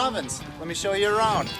Ovens. Let me show you around.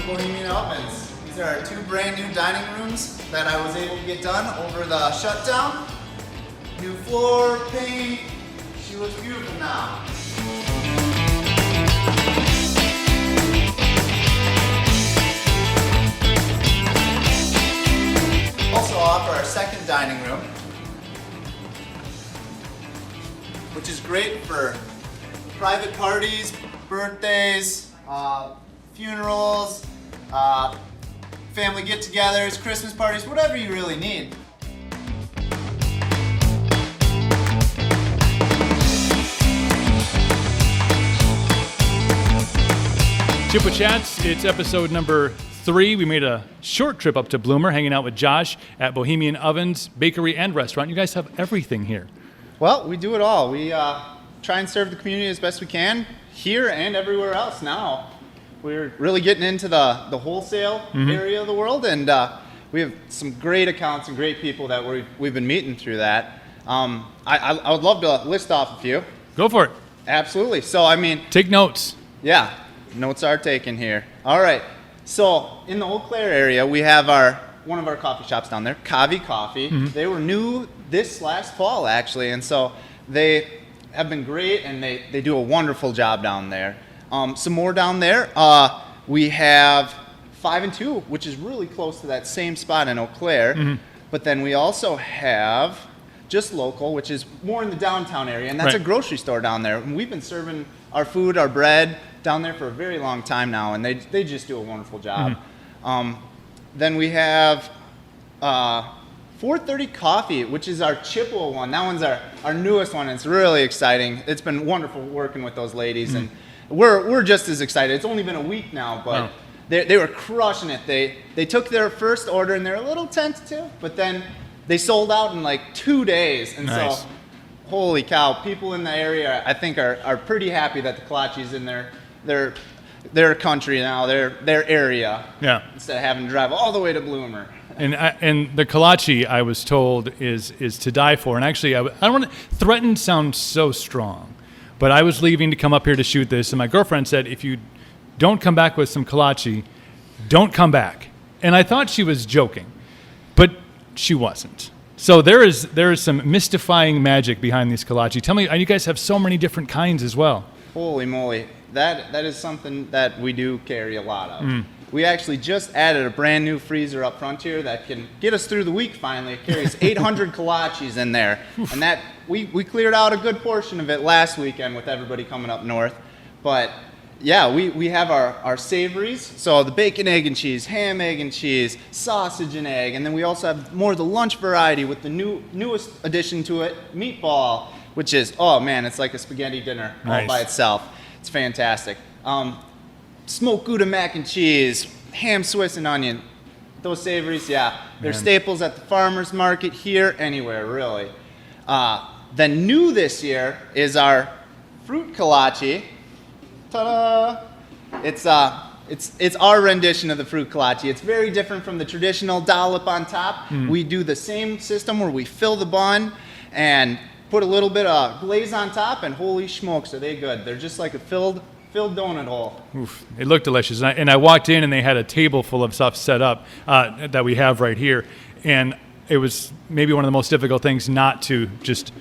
Bohemian Ovens. These are 2 brand new dining rooms that I was able to get done over the shutdown. New floor, paint. She looks beautiful now. Also offer our second dining room, which is great for private parties, birthdays, funerals, family get-togethers, Christmas parties, whatever you really need. Chippewa Chats, it's episode number 3. We made a short trip up to Bloomer, hanging out with Josh at Bohemian Ovens Bakery and Restaurant. You guys have everything here. Well, we do it all. We try and serve the community as best we can here and everywhere else now. We're really getting into the wholesale area of the world, and we have some great accounts and great people that we've been meeting through that. I would love to list off a few. Go for it. Absolutely. So, I mean... Take notes. Yeah, notes are taken here. All right. So, in the Eau Claire area, we have one of our coffee shops down there, Kavi Coffee. They were new this last fall, actually, and so they have been great, and they do a wonderful job down there. Some more down there, we have 5 and 2, which is really close to that same spot in Eau Claire. But then we also have Just Local, which is more in the downtown area, and that's a grocery store down there. And we've been serving our food, our bread down there for a very long time now, and they just do a wonderful job. Then we have 430 Coffee, which is our Chippewa one. That one's our newest one, and it's really exciting. It's been wonderful working with those ladies, and we're just as excited. It's only been a week now, but they were crushing it. They took their first order, and they're a little tentative, but then they sold out in like 2 days. And so, holy cow, people in the area, I think, are pretty happy that the Kolache's in their country now, their area, instead of having to drive all the way to Bloomer. And the Kolache, I was told, is to die for. And actually, I don't want to threaten sounds so strong, but I was leaving to come up here to shoot this, and my girlfriend said, if you don't come back with some Kolache, don't come back. And I thought she was joking, but she wasn't. So there is some mystifying magic behind these Kolache. Tell me, you guys have so many different kinds as well. Holy moly. That is something that we do carry a lot of. We actually just added a brand new freezer up front here that can get us through the week finally. It carries 800 Kolaches in there. And that we cleared out a good portion of it last weekend with everybody coming up north. But yeah, we have our savories. So the bacon, egg, and cheese, ham, egg, and cheese, sausage and egg. And then we also have more of the lunch variety with the newest addition to it, meatball, which is, oh man, it's like a spaghetti dinner all by itself. It's fantastic. Smoked Gouda mac and cheese, ham, Swiss, and onion. Those savories, they're staples at the farmer's market here, anywhere, really. Then new this year is our fruit Kolache. Ta-da! It's our rendition of the fruit Kolache. It's very different from the traditional dollop on top. We do the same system where we fill the bun and put a little bit of glaze on top, and holy smokes, are they good. They're just like a filled donut hole. Oof, it looked delicious. And I walked in, and they had a table full of stuff set up that we have right here. And it was maybe one of the most difficult things not to just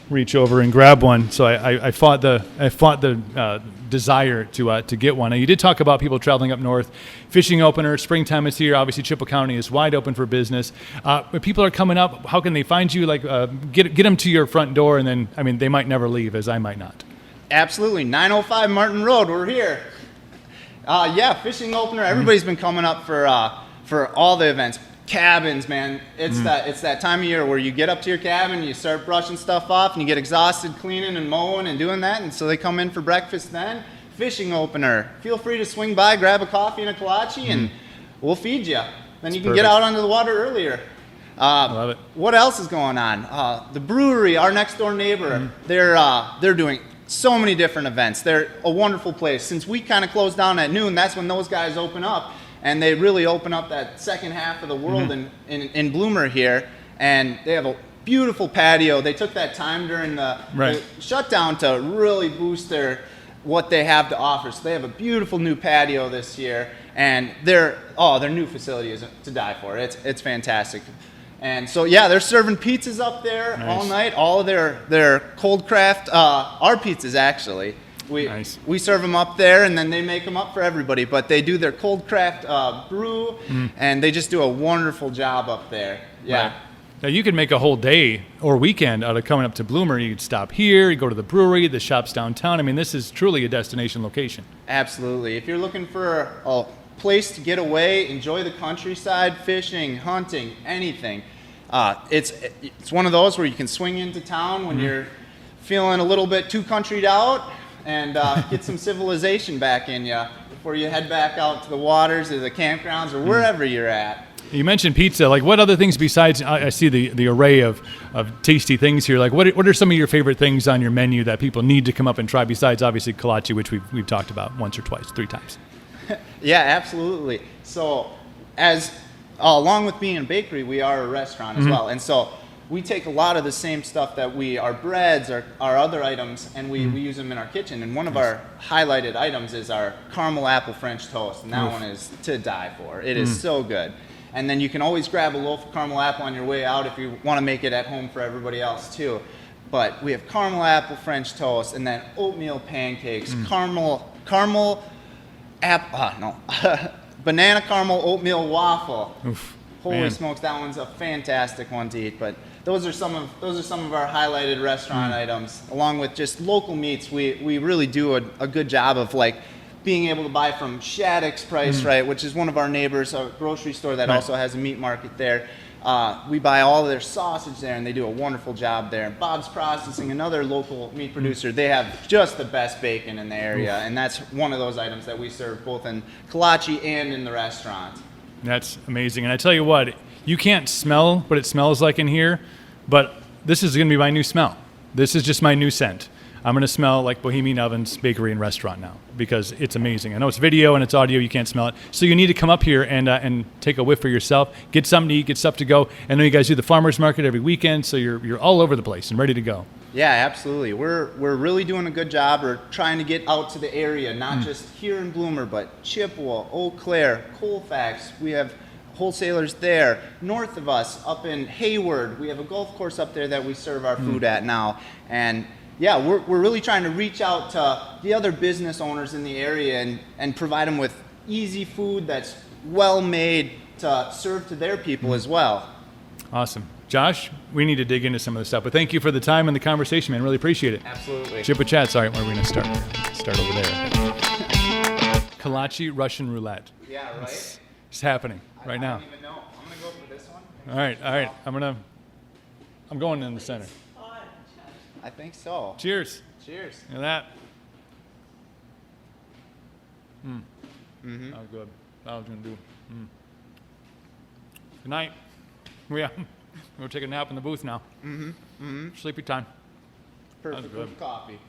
reach over and grab one. So I fought the desire to get one. Now, you did talk about people traveling up north, fishing opener. Springtime is here. Obviously, Chippewa County is wide open for business. When people are coming up, how can they find you? Like, get them to your front door, and then, I mean, they might never leave, as I might not. Absolutely. 905 Martin Road. We're here. Fishing opener. Everybody's been coming up for all the events. cabins, man. It's that time of year where you get up to your cabin, you start brushing stuff off, and you get exhausted cleaning and mowing and doing that, and so they come in for breakfast then. Fishing opener. Feel free to swing by, grab a coffee and a kolache, and we'll feed you. Then you can get out onto the water earlier. Love it. What else is going on? The brewery, our next door neighbor, they're doing so many different events. They're a wonderful place. Since we kind of close down at noon, that's when those guys open up, and they really open up that second half of the world in Bloomer here. And they have a beautiful patio. They took that time during the shutdown to really boost what they have to offer. So they have a beautiful new patio this year, and their new facility is to die for. It's fantastic. And so, yeah, they're serving pizzas up there all night. All of their cold craft, our pizzas actually. We serve them up there, and then they make them up for everybody. But they do their cold craft brew, and they just do a wonderful job up there. Yeah. Right. Now, you could make a whole day or weekend out of coming up to Bloomer. You could stop here, you go to the brewery, the shops downtown. I mean, this is truly a destination location. Absolutely. If you're looking for a place to get away, enjoy the countryside, fishing, hunting, anything, it's one of those where you can swing into town when you're feeling a little bit too countryed out, and get some civilization back in you before you head back out to the waters or the campgrounds or wherever you're at. You mentioned pizza. Like, what other things besides, I see the array of tasty things here. Like, what are some of your favorite things on your menu that people need to come up and try besides, obviously, kolache, which we've talked about once or twice, 3 times? Yeah, absolutely. So, along with being a bakery, we are a restaurant as well. And so we take a lot of the same stuff that our breads, our other items, and we use them in our kitchen. And one of our highlighted items is our caramel apple French toast. And that one is to die for. It is so good. And then you can always grab a loaf of caramel apple on your way out if you want to make it at home for everybody else too. But we have caramel apple French toast, and then oatmeal pancakes, banana caramel oatmeal waffle. Oof, Holy man. smokes, that one's a fantastic one to eat. But those are some of our highlighted restaurant items, along with just local meats. We really do a good job of being able to buy from Shattuck's Price Right, which is one of our neighbors, a grocery store that also has a meat market there. We buy all of their sausage there, and they do a wonderful job there. Bob's Processing, another local meat producer, they have just the best bacon in the area, and that's one of those items that we serve both in kolache and in the restaurant. That's amazing. And I tell you what, you can't smell what it smells like in here, but this is going to be my new smell. This is just my new scent. I'm going to smell like Bohemian Ovens Bakery and Restaurant now because it's amazing. I know it's video and it's audio. You can't smell it. So you need to come up here and take a whiff for yourself, get something to eat, get stuff to go. I know you guys do the farmers market every weekend, so you're all over the place and ready to go. Yeah, absolutely. We're really doing a good job. We're trying to get out to the area, not just here in Bloomer, but Chippewa, Eau Claire, Colfax. We have wholesalers there. North of us, up in Hayward, we have a golf course up there that we serve our food at now. And yeah, we're really trying to reach out to the other business owners in the area and provide them with easy food that's well made to serve to their people as well. Awesome. Josh, we need to dig into some of this stuff, but thank you for the time and the conversation, man. Really appreciate it. Absolutely. Chippewa Chats. All right, where are we going to start? Start over there. Kolache Russian roulette. Yeah, right? It's happening right now. I don't even know. I'm going to go for this one. All right. I'm going in the center. I think so. Cheers. Cheers. Look at that. That was good. That was going to do. Good night. We'll take a nap in the booth now. Sleepy time. Perfect good. with coffee.